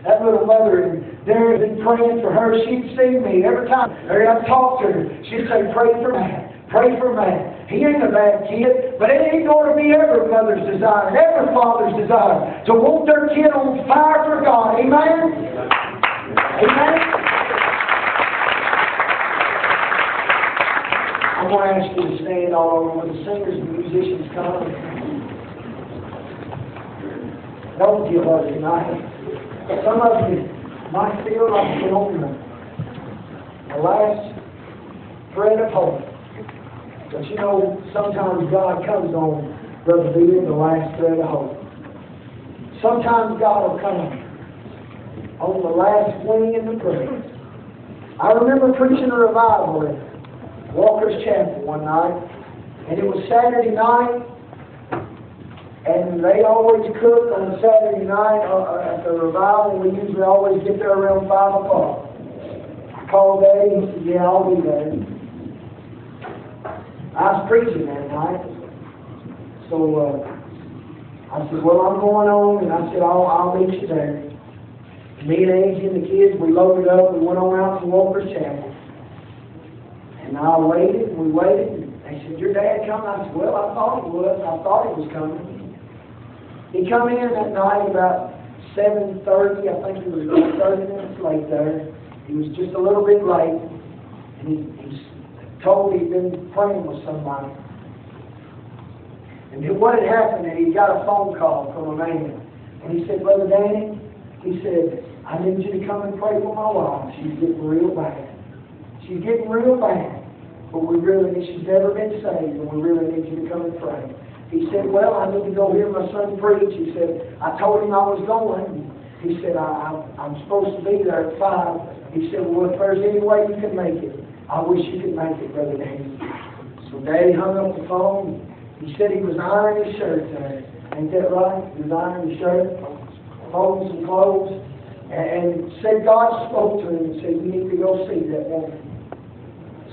that little mother, and there been praying for her. She'd see me every time. I'd talk to her. She'd say, pray for Matt. Pray for Matt. He ain't a bad kid, but it ain't going to be every mother's desire, every father's desire to want their kid on fire for God. Amen? Amen? I'm going to ask you to stand all over when the singers and musicians come. Don't give up tonight. Some of you might feel like you're on the last thread of hope. But you know, sometimes God comes on, Brother Billy, the last thread of hope. Sometimes God will come on the last wing in the prayer. I remember preaching a revival at Walker's Chapel one night, and it was Saturday night, and they always cook on Saturday night at the revival. We usually always get there around 5 o'clock. I called Daddy, and he said, yeah, I'll be there. I was preaching that night, so I said, well, I'm going on, and I said, I'll meet you there. Me and Angie and the kids, we loaded up, we went on out to Walker's Chapel. And I waited, and we waited, and they said, your dad coming? I said, well, I thought he was. I thought he was coming. He come in that night about 7:30. I think he was about 30 minutes late there. He was just a little bit late, and he told he'd been praying with somebody. And what had happened, and he got a phone call from a man. And he said, Brother Danny, he said, I need you to come and pray for my wife. She's getting real bad. She's getting real bad. But she's never been saved, and we really need you to come and pray. He said, well, I need to go hear my son preach. He said, I told him I was going. He said, I'm supposed to be there at 5. He said, well, if there's any way you can make it, I wish you could make it, Brother Danny. So Daddy hung up the phone. He said he was ironing his shirt there. Ain't that right? He was ironing his shirt, folding some clothes, and said God spoke to him and said, you need to go see that woman.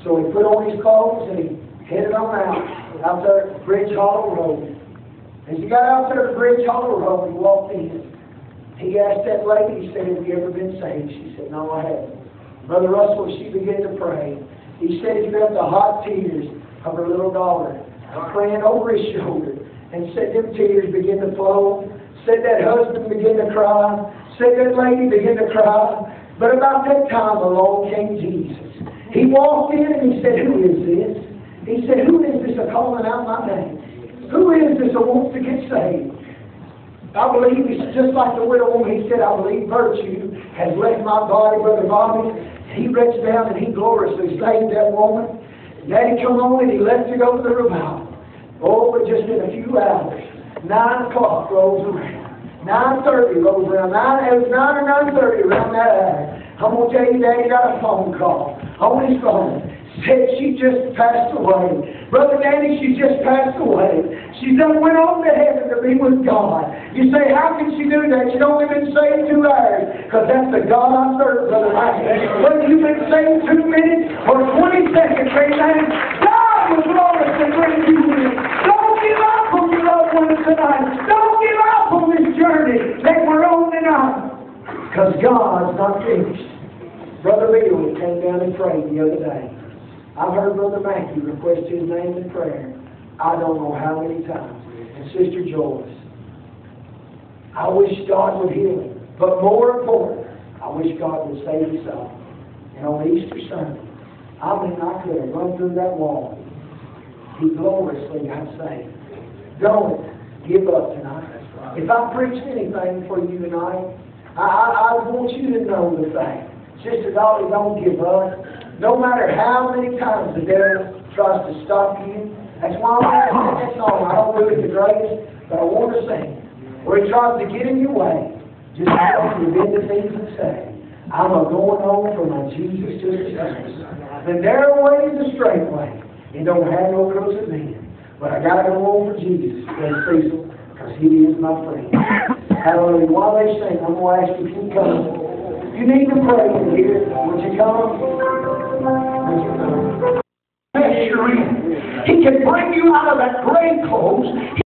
So he put on his clothes and he headed on out there at Bridge Hollow Road. As he got out there at Bridge Hollow Road, he walked in. He asked that lady, he said, have you ever been saved? She said, no, I haven't. Brother Russell, she began to pray. He said he felt the hot tears of her little daughter praying over his shoulder, and said them tears began to flow. Said that husband began to cry. Said that lady began to cry. But about that time along came Jesus. He walked in and he said, who is this? He said, who is this calling out my name? Who is this that wants to get saved? I believe he's just like the widow woman. He said, I believe virtue has left my body, Brother Bobby. He reached down and he gloriously saved that woman. Daddy come on and he left to go to the revival. Oh, but just in a few hours, 9 o'clock rolls around. 9:30 rolls around. It was 9 or 9:30 around that hour. I'm going to tell you, Daddy got a phone call on his phone. Said she just passed away. Brother Danny, she just passed away. She done went on to heaven to be with God. You say, how can she do that? She'd only been saved 2 hours. Because that's the God I serve, Brother Mike. Whether you've been saved 2 minutes or 20 seconds, amen, God was glorious to bring you in. Don't give up on your loved ones tonight. Don't give up on this journey that we're on tonight. Because God's not finished. Brother Willow came down and prayed the other day. I've heard Brother Mackey request his name in prayer. I don't know how many times. And Sister Joyce. I wish God would heal him. But more important, I wish God would save his soul. And on Easter Sunday, I could have run through that wall. He gloriously got saved. Don't give up tonight. If I preached anything for you tonight, I want you to know the fact. Sister Dolly, don't give up. No matter how many times the devil tries to stop you. That's why I'm singing that song. I don't do it the greatest, but I want to sing it. Where he tries to get in your way, just because you bend the things and say, I'm going on for my Jesus to the saints. The narrow way is the straight way. It don't have no crooked men. But I got to go on for Jesus, Brother Cecil, because he is my friend. Hallelujah. While they sing, I'm going to ask you if you come. You need to pray in here. Would you come? Would you come? Yes, you're in. He can bring you out of that grave clothes.